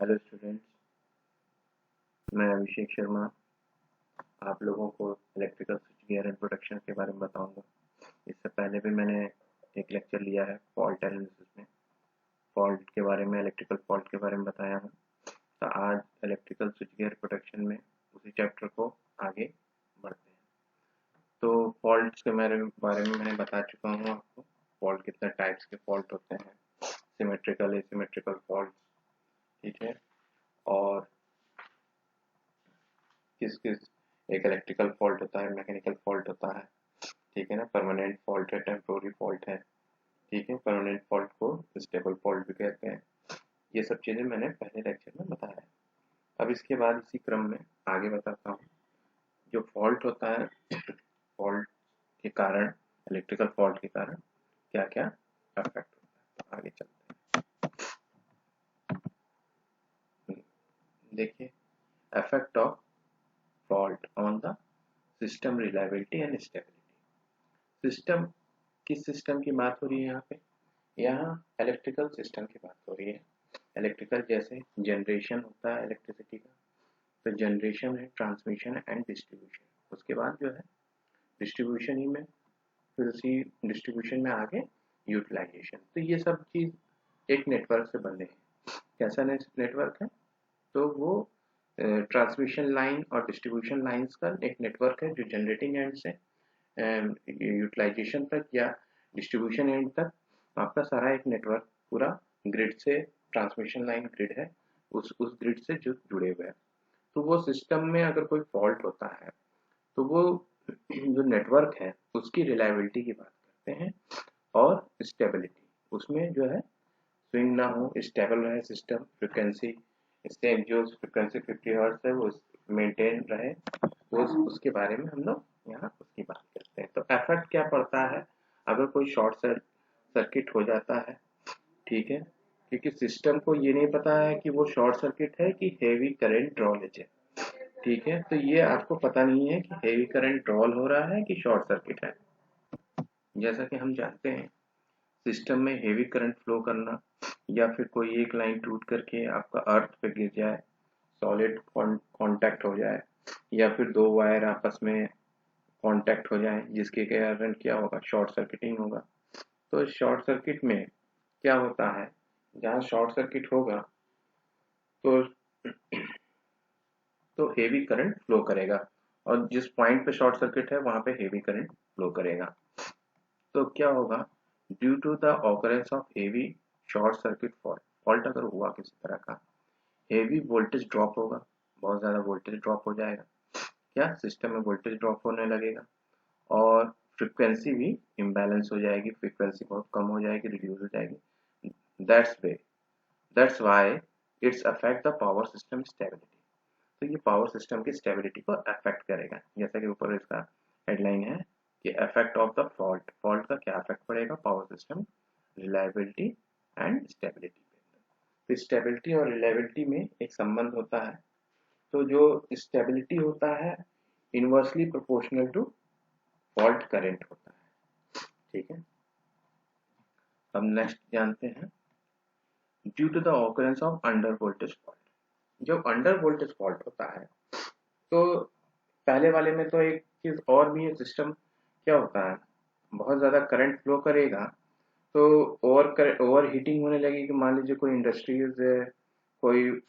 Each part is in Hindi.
हेलो स्टूडेंट्स, मैं अभिषेक शर्मा आप लोगों को electrical switch gear and protection के बारे में बताऊंगा। इससे पहले भी मैंने एक लेक्चर लिया है फॉल्ट एनालिसिस में, फॉल्ट के बारे में, इलेक्ट्रिकल फॉल्ट के बारे में बताया हूँ। तो आज इलेक्ट्रिकल स्विच गियर प्रोटेक्शन में उसी चैप्टर को आगे बढ़ते हैं। तो फॉल्ट्स के बारे में मैंने बता चुका हूँ आपको। फॉल्ट कितने टाइप्स के फॉल्ट होते हैं, सिमेट्रिकल, एसिमेट्रिकल फॉल्ट, ठीक है। और किस किस एक इलेक्ट्रिकल फॉल्ट होता है, मैकेनिकल फॉल्ट होता है, ठीक है ना। परमानेंट फॉल्ट है, टेम्पोररी फॉल्ट है, ठीक है। परमानेंट फॉल्ट को स्टेबल फॉल्ट भी कहते हैं। ये सब चीज़ें मैंने पहले लेक्चर में बताया है। अब इसके बाद इसी क्रम में आगे बताता हूँ जो फॉल्ट होता है, फॉल्ट के कारण, इलेक्ट्रिकल फॉल्ट के कारण क्या क्या अफेक्ट होता है। तो आगे चलते हैं, देखिए effect of fault on the system reliability and stability. System, किस सिस्टम की बात हो रही है यहाँ पे? यहाँ इलेक्ट्रिकल सिस्टम की बात हो रही है। इलेक्ट्रिकल जैसे जनरेशन होता है इलेक्ट्रिसिटी का, तो जनरेशन है, ट्रांसमिशन एंड डिस्ट्रीब्यूशन। उसके बाद जो है डिस्ट्रीब्यूशन ही में, फिर उसी डिस्ट्रीब्यूशन में आगे यूटिलाइजेशन। तो ये सब चीज एक नेटवर्क से बने हैं। कैसा नेटवर्क है? तो वो ट्रांसमिशन लाइन और डिस्ट्रीब्यूशन लाइंस का एक नेटवर्क है जो जनरेटिंग एंड से यूटिलाइजेशन तक या डिस्ट्रीब्यूशन एंड तक आपका सारा एक नेटवर्क पूरा ग्रिड से, ट्रांसमिशन लाइन ग्रिड है, उस ग्रिड से जो जुड़े हुए हैं। तो वो सिस्टम में अगर कोई फॉल्ट होता है तो वो जो नेटवर्क है उसकी रिलायबिलिटी की बात करते हैं, और स्टेबिलिटी, उसमें जो है स्विंग ना हो, स्टेबल रहे सिस्टम, फ्रिक्वेंसी इससे जो फ्रिक्वेंसी 50 हर्ट्ज है वो मेंटेन रहे, वो उसके बारे में हम लोग यहाँ उसकी बात करते हैं। तो इफेक्ट क्या पड़ता है अगर कोई शॉर्ट सर्किट हो जाता है, ठीक है। क्योंकि सिस्टम को ये नहीं पता है कि वो शॉर्ट सर्किट है कि हेवी करंट ड्रॉलेज है, ठीक है। तो ये आपको पता नहीं है कि हेवी करंट ड्रॉल हो रहा है कि शॉर्ट सर्किट है। जैसा कि हम जानते हैं सिस्टम में हेवी करंट फ्लो करना, या फिर कोई एक लाइन टूट करके आपका अर्थ पे गिर जाए, सॉलिड कांटेक्ट हो जाए, या फिर दो वायर आपस में कांटेक्ट हो जाए, जिसके कारण क्या होगा, शॉर्ट सर्किटिंग होगा। तो शॉर्ट सर्किट में क्या होता है, जहाँ शॉर्ट सर्किट होगा तो हेवी करंट फ्लो करेगा, और जिस पॉइंट पे शॉर्ट सर्किट है वहां पे हेवी करंट फ्लो करेगा। तो क्या होगा, due to the occurrence of heavy short circuit fault अगर हुआ किसी तरह का, हेवी वोल्टेज ड्रॉप होगा, बहुत ज्यादा वोल्टेज ड्रॉप हो जाएगा, क्या सिस्टम में वोल्टेज ड्रॉप होने लगेगा, और फ्रिक्वेंसी भी इम्बैलेंस हो जाएगी, फ्रिक्वेंसी बहुत कम हो जाएगी, रिड्यूस हो जाएगी। That's why it's affect the power system stability. तो ये पावर सिस्टम की स्टेबिलिटी को अफेक्ट करेगा। जैसा कि ऊपर इसका हेडलाइन है कि effect of the fault, fault का क्या इफेक्ट पड़ेगा power system reliability and stability पे। तो स्टेबिलिटी और रिलायबिलिटी में एक संबंध होता है। तो जो स्टेबिलिटी होता है inversely proportional to fault current होता है, ठीक है। अब नेक्स्ट जानते हैं due to the occurrence of under voltage fault. जब अंडर वोल्टेज फॉल्ट होता है तो पहले वाले में तो एक चीज और भी है, सिस्टम क्या होता है, बहुत ज्यादा करंट फ्लो करेगा तो ओवर हीटिंग होने लगेगी। मान लीजिए कोई इंडस्ट्रीज है, कोई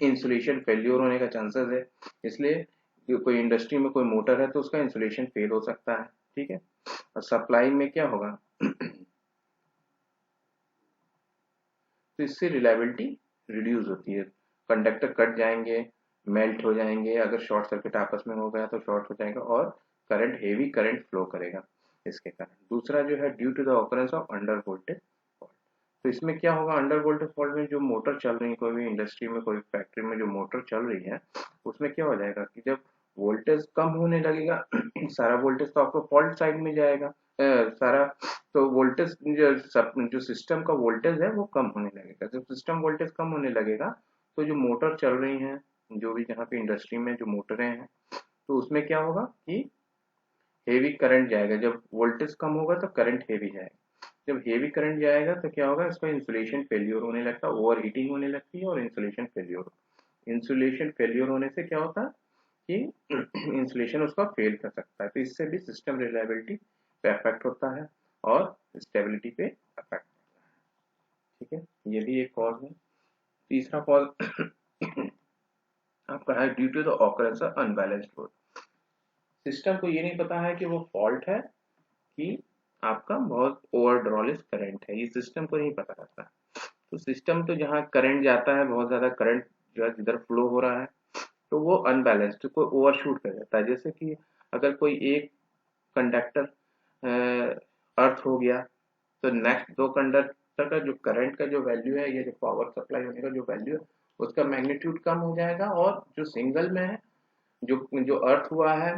इंसुलेशन फेल्योर होने का चांसेस है, इसलिए कोई इंडस्ट्री में कोई मोटर है तो उसका इंसुलेशन फेल हो सकता है, ठीक है। और सप्लाई में क्या होगा तो इससे रिलायबिलिटी रिड्यूस होती है, कंडक्टर कट जाएंगे, मेल्ट हो जाएंगे, अगर शॉर्ट सर्किट आपस में हो गया तो शॉर्ट हो जाएगा, और करंट, हेवी करंट फ्लो करेगा इसके कारण। दूसरा जो है due to the occurrence of under voltage fault. तो इसमें क्या होगा, अंडर वोल्टेज फॉल्ट में जो मोटर चल रही है, कोई भी इंडस्ट्री में, कोई फैक्ट्री में जो मोटर चल रही है, उसमें क्या हो जाएगा कि जब वोल्टेज कम होने लगेगा सारा वोल्टेज तो आपको फॉल्ट साइड में जाएगा, सारा तो वोल्टेज जो सिस्टम का वोल्टेज है वो कम होने लगेगा। जब सिस्टम वोल्टेज कम होने लगेगा तो जो मोटर चल रही हैं, जो भी जहाँ पे इंडस्ट्री में जो मोटरें हैं, तो उसमें क्या होगा कि हेवी करंट जाएगा। जब वोल्टेज कम होगा तो करंट हेवी जाएगा, जब हेवी करंट जाएगा तो क्या होगा, इसका इंसुलेशन फेल्योर होने लगता है, ओवर हीटिंग होने लगती है और इंसुलेशन फेल्योर होने से क्या होता है कि इंसुलेशन उसका फेल कर सकता है, तो इससे भी सिस्टम रिलायबिलिटी पे अफेक्ट होता है और स्टेबिलिटी पे अफेक्ट। ठीक है, ये भी एक कॉज है। तीसरा कॉज आपका है due to the occurrence of unbalanced load. System को ये नहीं पता है कि वो फॉल्ट है कि आपका बहुत ओवर ड्रॉलिस करंट है, ये सिस्टम को नहीं पता रहता। तो सिस्टम तो जहाँ करंट जाता है, बहुत ज्यादा करंट जो है जिधर फ्लो हो रहा है, तो वो अनबैलेंस्ड को ओवरशूट कर जाता है। जैसे कि अगर कोई एक कंडक्टर अर्थ हो गया, तो नेक्स्ट दो कंडक्टर का जो करंट का जो वैल्यू है, या जो पावर सप्लाई होने का जो वैल्यू है, उसका मैग्नीट्यूड कम हो जाएगा, और जो सिंगल में है, जो जो अर्थ हुआ है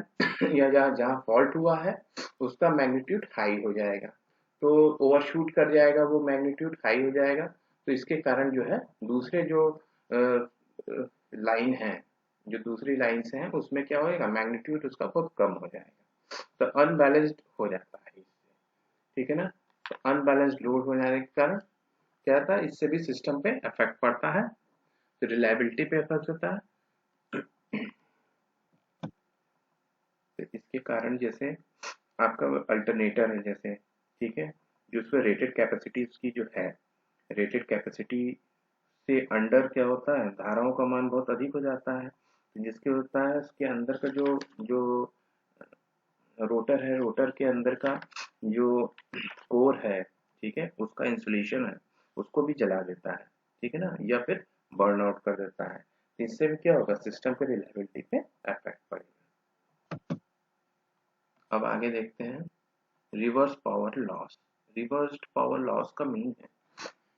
या जहाँ जहाँ फॉल्ट हुआ है, उसका मैग्नीट्यूड हाई हो जाएगा, तो ओवरशूट कर जाएगा, वो मैग्नीट्यूड हाई हो जाएगा। तो इसके कारण जो है दूसरे जो लाइन है, जो दूसरी लाइन से है, उसमें क्या होगा, मैग्नीट्यूड उसका बहुत कम हो जाएगा, तो अनबैलेंस्ड हो जाता है इससे। ठीक है ना, तो अनबैलेंस्ड लोड हो जाने के कारण क्या होता है, इससे भी सिस्टम पे इफेक्ट पड़ता है, तो रिलायबिलिटी पे इफेक्ट होता है। तो इसके कारण जैसे आपका अल्टरनेटर है जैसे, ठीक है, जो उसमें रेटेड कैपेसिटी उसकी जो है, रेटेड कैपेसिटी से अंडर क्या होता है, धाराओं का मान बहुत अधिक हो जाता है, तो जिसके होता है उसके अंदर का जो जो रोटर है, रोटर के अंदर का जो कोर है, ठीक है, उसका इंसुलेशन है, उसको भी जला देता है। ठीक है ना, या फिर बर्न आउट कर देता है। इससे भी क्या होगा, सिस्टम के रिलायबिलिटी पे इफेक्ट पड़ेगा। अब आगे देखते हैं reverse power loss. Reverse power loss का मीन है,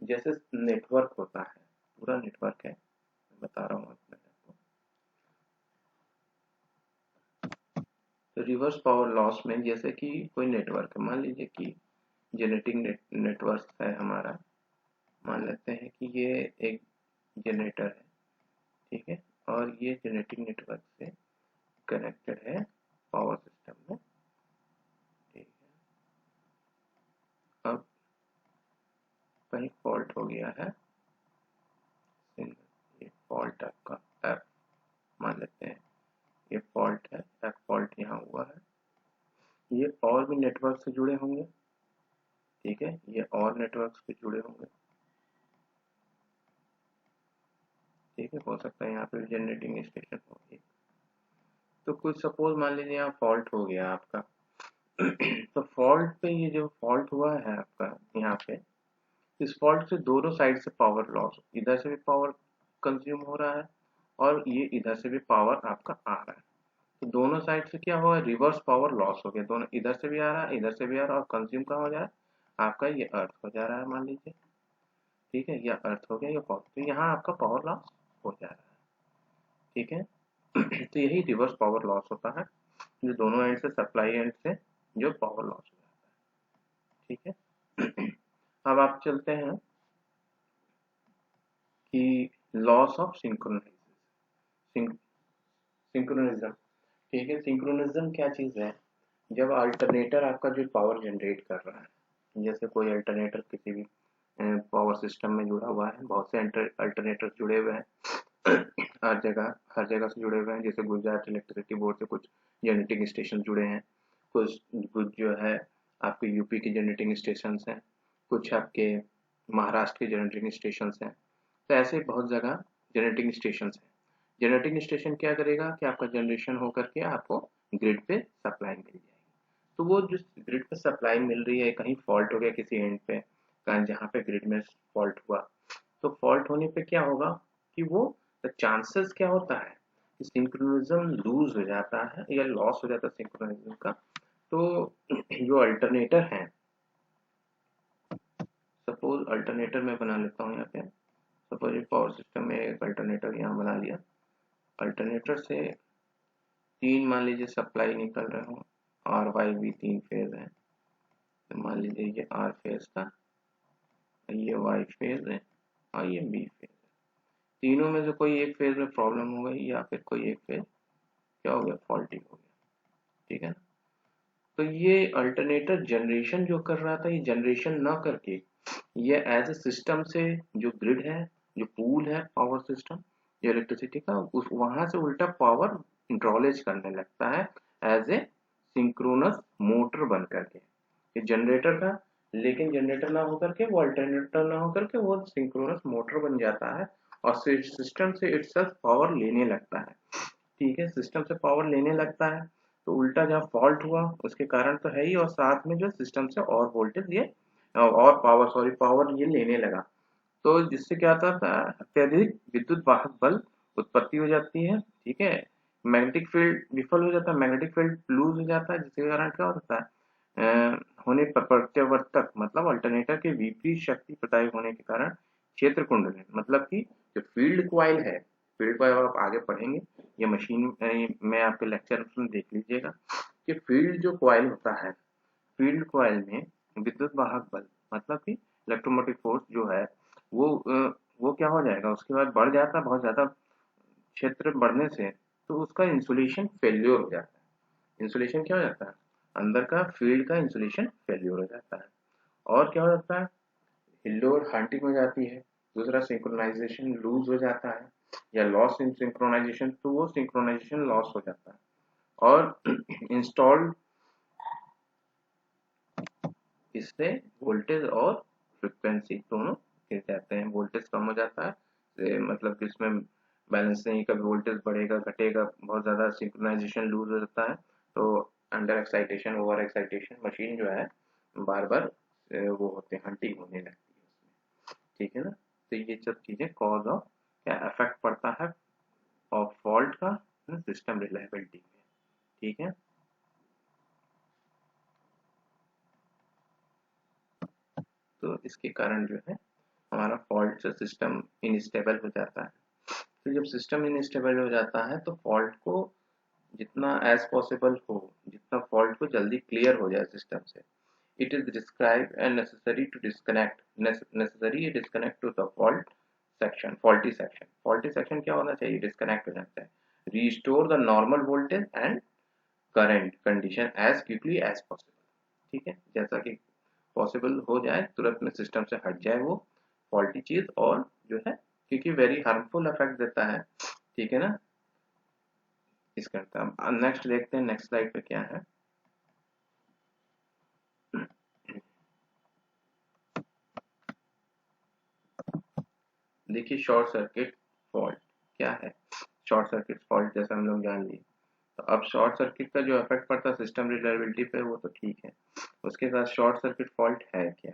जैसे नेटवर्क होता है, पूरा नेटवर्क है, मैं बता रहा हूँ आपको। तो रिवर्स पावर लॉस में जैसे कि कोई नेटवर्क है, मान लीजिए कि जनरेटिंग नेटवर्क है हमारा, मान लेते हैं कि ये एक जनरेटर है, ठीक है, और ये जनरेटिंग नेटवर्क से कनेक्टेड है पावर सिस्टम में। ठीक है, अब कहीं फॉल्ट हो गया है, ये फॉल्ट आपका एफ मान लेते हैं, ये फॉल्ट है, एफ फॉल्ट यहाँ हुआ है, ये और भी नेटवर्क से जुड़े होंगे। ठीक है, ये और नेटवर्क से जुड़े होंगे। ठीक है, हो सकता है यहाँ पे जनरेटिंग स्टेशन हो गई, तो कुछ सपोज मान लीजिए यहाँ फॉल्ट हो गया आपका तो फॉल्ट पे, ये जो फॉल्ट हुआ है आपका यहाँ पे, इस फॉल्ट से दोनों साइड से पावर लॉस, इधर से भी पावर कंज्यूम हो रहा है और ये इधर से भी पावर आपका आ रहा है, तो दोनों साइड से क्या हुआ, रिवर्स पावर लॉस हो गया, दोनों इधर से भी आ रहा है, इधर से भी आ रहा है, और कंज्यूम कहाँ हो जा रहा है, आपका ये अर्थ हो जा रहा है मान लीजिए। ठीक है, यह अर्थ हो गया, ये पावर, तो यहाँ आपका पावर लॉस हो जा रहा है। ठीक है तो यही रिवर्स पावर लॉस होता है, जो दोनों एंड से, सप्लाई एंड से जो पावर लॉस हो जाता है। ठीक है अब आप चलते हैं कि लॉस ऑफ सिंक्रोनिज्म। ठीक है, सिंक्रोनिज्म क्या चीज है, जब अल्टरनेटर आपका जो पावर जनरेट कर रहा है, जैसे कोई अल्टरनेटर किसी भी पावर सिस्टम में जुड़ा हुआ है, बहुत से अल्टरनेटर जुड़े हुए हैं हर जगह से जुड़े हुए हैं, जैसे गुजरात इलेक्ट्रिसिटी बोर्ड से कुछ जनरेटिंग स्टेशन जुड़े हैं, कुछ कुछ जो है आपके यूपी के जनरेटिंग स्टेशन हैं, कुछ आपके महाराष्ट्र के जनरेटिंग स्टेशन हैं, तो ऐसे बहुत जगह जनरेटिंग स्टेशन हैं। जनरेटिंग स्टेशन क्या करेगा कि आपका जनरेशन होकर के आपको ग्रिड पे सप्लाई मिल जाएगी, तो वो जो ग्रिड पे सप्लाई मिल रही है, कहीं फॉल्ट हो गया किसी एंड पे, कहीं जहाँ पे ग्रिड में फॉल्ट हुआ, तो फॉल्ट होने पे क्या होगा कि वो चांसेस क्या होता है कि सिंक्रोनिज्म लूज हो जाता है या लॉस हो जाता है सिंक्रोनिज्म का। तो जो अल्टरनेटर है, सपोज अल्टरनेटर मैं बना लेता हूँ यहाँ पे, सपोज ये पावर सिस्टम में एक अल्टरनेटर यहाँ बना लिया, अल्टरनेटर से तीन मान लीजिए सप्लाई निकल रहे हो, आर वाई बी तीन फेज है, तो मान लीजिए ये आर फेज था, ये वाई फेज है और ये बी फेज है, तीनों में से कोई एक फेज में प्रॉब्लम हो गई या फिर कोई एक फेज क्या हो गया, फॉल्टी हो गया। ठीक है ना, तो ये अल्टरनेटर जनरेशन जो कर रहा था, ये जनरेशन ना करके ये एज ए सिस्टम से जो ग्रिड है, जो पूल है पावर सिस्टम, जो इलेक्ट्रिसिटी का, उस वहां से उल्टा पावर ड्रॉलेज करने लगता है एज ए सिंक्रोनस मोटर बन करके। ये जनरेटर था, लेकिन जनरेटर ना होकर के वो अल्टरनेटर ना होकर के वो सिंक्रोनस मोटर बन जाता है और सिस्टम से इटसेल्फ पावर लेने लगता है। ठीक है, सिस्टम से पावर लेने लगता है, तो उल्टा जहाँ फॉल्ट हुआ उसके कारण तो है ही, और साथ में जो सिस्टम से और वोल्टेज ये और पावर, सॉरी पावर ये लेने लगा। तो जिससे क्या होता था, अत्यधिक विद्युत वाहक बल उत्पत्ति हो जाती है। ठीक है, मैग्नेटिक फील्ड विफल हो जाता है, मैग्नेटिक फील्ड लूज हो जाता है, जिसके कारण क्या होता है, होने पर प्रत्यावर्तक मतलब अल्टरनेटर के विपरीत शक्ति प्रदाय होने के कारण क्षेत्र कुंडल मतलब कि जो फील्ड क्वाइल है, फील्ड क्वाइल आप आगे पढ़ेंगे, ये मशीन में आपके लेक्चर में देख लीजिएगा कि फील्ड जो क्वाइल होता है, फील्ड क्वाइल में विद्युत वाहक बल मतलब कि इलेक्ट्रोमोटिव फोर्स जो है वो क्या हो जाएगा, उसके बाद बढ़ जाता है बहुत ज्यादा, क्षेत्र बढ़ने से तो उसका इंसुलेशन फेल्योर हो जाता है। इंसुलेशन क्या हो जाता है, अंदर का फील्ड का इंसुलेशन फेल्योर हो जाता है। और क्या हो जाता है, हिल्लोर हंटिंग हो जाती है। दूसरा सिंक्रोनाइजेशन लूज हो जाता है, या लॉस इन सिंक्रोनाइजेशन, तो वो सिंक्रोनाइजेशन लॉस हो जाता है। और इंस्टॉल्ड, इससे वोल्टेज और फ्रिक्वेंसी दोनों गिर जाते हैं, वोल्टेज कम हो जाता है, मतलब कि इसमें बैलेंस नहीं, कभी वोल्टेज बढ़ेगा घटेगा, बहुत ज़्यादा सिंक्रोनाइजेशन लूज हो जाता है, तो under excitation over excitation machine जो है बार बार वो होते हैं, हंटिंग होने लगती है उसमें। ठीक है ना, तो ये सब चीज़ें कॉज ऑफ क्या इफेक्ट पड़ता है ऑफ फॉल्ट का सिस्टम रिलायबिलिटी में। ठीक है, तो इसके कारण जो है हमारा फॉल्ट से सिस्टम इनस्टेबल हो जाता है। तो जब सिस्टम इनस्टेबल हो जाता है तो फॉल्ट को जितना एज पॉसिबल हो, जितना फॉल्ट को जल्दी क्लियर हो जाए सिस्टम से, it is describe and necessary to disconnect, necessary disconnect to the fault section, faulty section. Faulty section क्या होना चाहिए, डिस्कनेक्ट हो जाता है, restore the normal voltage and current condition as quickly as possible. ठीक है, जैसा कि पॉसिबल हो जाए तुरंत में सिस्टम से हट जाए वो फॉल्टी चीज, और जो है क्योंकि वेरी हार्मफुल इफेक्ट देता है। ठीक है ना, इसका नेक्स्ट देखते हैं, नेक्स्ट स्लाइड पे क्या है। देखिए शॉर्ट सर्किट फॉल्ट क्या है, शॉर्ट सर्किट फॉल्ट जैसा हम लोग जान लिए, तो अब शॉर्ट सर्किट का जो इफेक्ट पड़ता है सिस्टम रिलायबिलिटी पे वो तो ठीक है, उसके साथ शॉर्ट सर्किट फॉल्ट है क्या,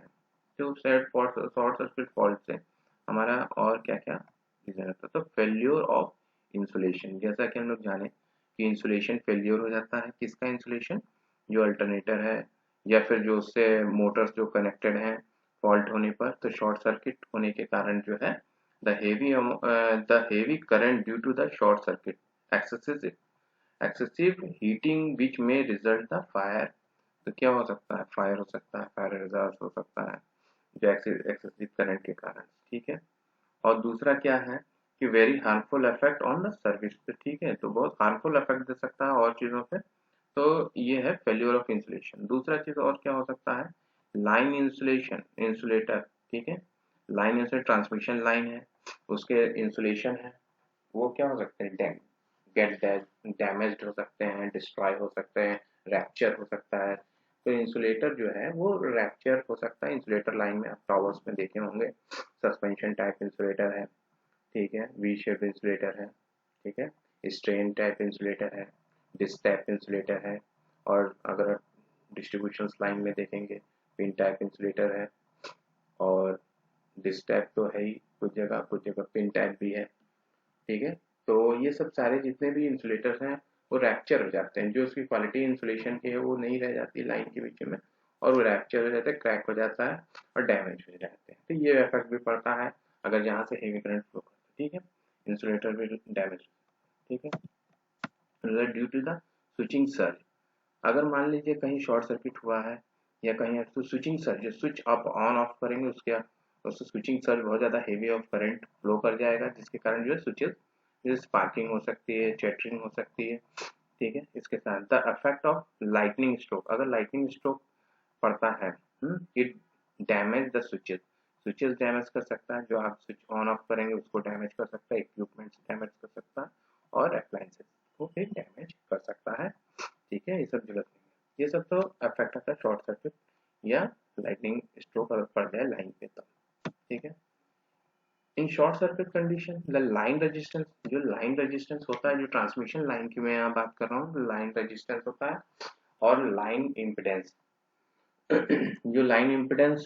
जो शॉर्ट सर्किट फॉल्ट से हमारा और क्या क्या रीजन रहता है, तो फेल्योर ऑफ इंसुलेशन, जैसा कि हम लोग जाने कि इंसुलेशन फेल्योर हो जाता है, किसका इंसुलेशन, जो अल्टरनेटर है या फिर जो उससे मोटर्स जो कनेक्टेड हैं, फॉल्ट होने पर तो शॉर्ट सर्किट होने के कारण जो है the heavy current due to the short circuit excessive heating which में रिजल्ट द फायर, तो क्या हो सकता है, फायर हो सकता है, फायर रिजल्ट हो सकता है जो एक्सेसिव करंट के कारण। ठीक है, और दूसरा क्या है कि very harmful effect on the service, तो ठीक है, तो बहुत हार्मफुल इफेक्ट दे सकता है और चीज़ों पे, तो ये है फेल्योर ऑफ इंसुलेशन। दूसरा चीज़ और क्या हो सकता है, लाइन इंसुलेशन, इंसुलेटर। ठीक है, लाइन इंसुलेटर ट्रांसमिशन लाइन है, उसके इंसुलेशन है, वो क्या हो सकते हैं, गेट डैमेज्ड हो सकते हैं, डिस्ट्रॉय हो सकते हैं, रैप्चर हो सकता है। तो इंसुलेटर जो है वो रैप्चर हो सकता है, इंसुलेटर लाइन में आप टॉवर्स में देखे होंगे, सस्पेंशन टाइप इंसुलेटर है, ठीक है, वी शेप इंसुलेटर है, ठीक है, स्ट्रेन टाइप इंसुलेटर है, डिस्क टाइप इंसुलेटर है, और अगर डिस्ट्रीब्यूशन लाइन में देखेंगे पिन टाइप इंसुलेटर है, और डिस्क टाइप तो है ही, कुछ जगह पिन टाइप भी है। ठीक है, तो ये सब सारे जितने भी इंसुलेटर्स हैं वो रैप्चर हो जाते हैं, जो उसकी क्वालिटी इंसुलेशन की है वो नहीं रह जाती लाइन के बीच में, और वो रैप्चर हो जाता है, क्रैक हो जाता है और डैमेज हो जाते हैं, तो ये इफेक्ट भी पड़ता है अगर जहाँ से हेवी करंट फ्लो करता है। ठीक है, इंसुलेटर भी डैमेज। ठीक है, due to the switching surge, अगर मान लीजिए कहीं शॉर्ट सर्किट हुआ है या कहीं, तो स्विचिंग सर्ज, स्विच आप ऑन ऑफ करेंगे उसके उससे स्विचिंग सर्ज बहुत ज़्यादा हेवी ऑफ करंट फ्लो कर जाएगा, जिसके कारण जो है स्विचेस जैसे स्पार्किंग हो सकती है, चैटरिंग हो सकती है, ठीक है। इसके साथ the effect of lightning stroke, अगर लाइटनिंग स्ट्रोक पड़ता है, it damage the switches, switches damage कर सकता है, जो आप स्विच ऑन ऑफ करेंगे उसको डैमेज कर सकता है, इक्विपमेंट्स डैमेज कर सकता है, और अप्लायंसेस को भी डैमेज कर सकता है। ठीक है, ये सब जरूरत नहीं है, ये सब तो इफेक्ट आता है शॉर्ट सर्किट या लाइटनिंग स्ट्रोक अगर पड़ जाए लाइन पे तब। ठीक है। In short circuit condition the line resistance, जो लाइन रेजिस्टेंस होता है, जो ट्रांसमिशन लाइन की मैं यहाँ बात कर रहा हूँ, लाइन रेजिस्टेंस होता है, और लाइन इम्पिडेंस जो लाइन इम्पिडेंस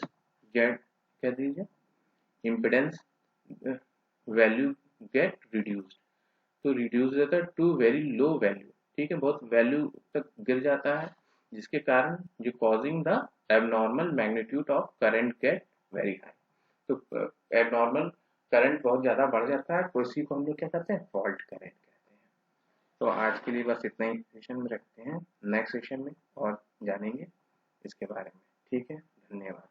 गेट कह दीजिए इम्पिडेंस वैल्यू गेट रिड्यूस्ड, तो रिड्यूस रहता है टू वेरी लो वैल्यू। ठीक है, बहुत वैल्यू तक गिर जाता है, जिसके कारण जो causing the abnormal magnitude of current get very high, तो एबनॉर्मल करंट बहुत ज़्यादा बढ़ जाता है, तो इसी को हम लोग क्या कहते हैं, फॉल्ट करंट कहते हैं। तो आज के लिए बस इतना ही सेशन में रखते हैं, नेक्स्ट सेशन में और जानेंगे इसके बारे में। ठीक है, धन्यवाद।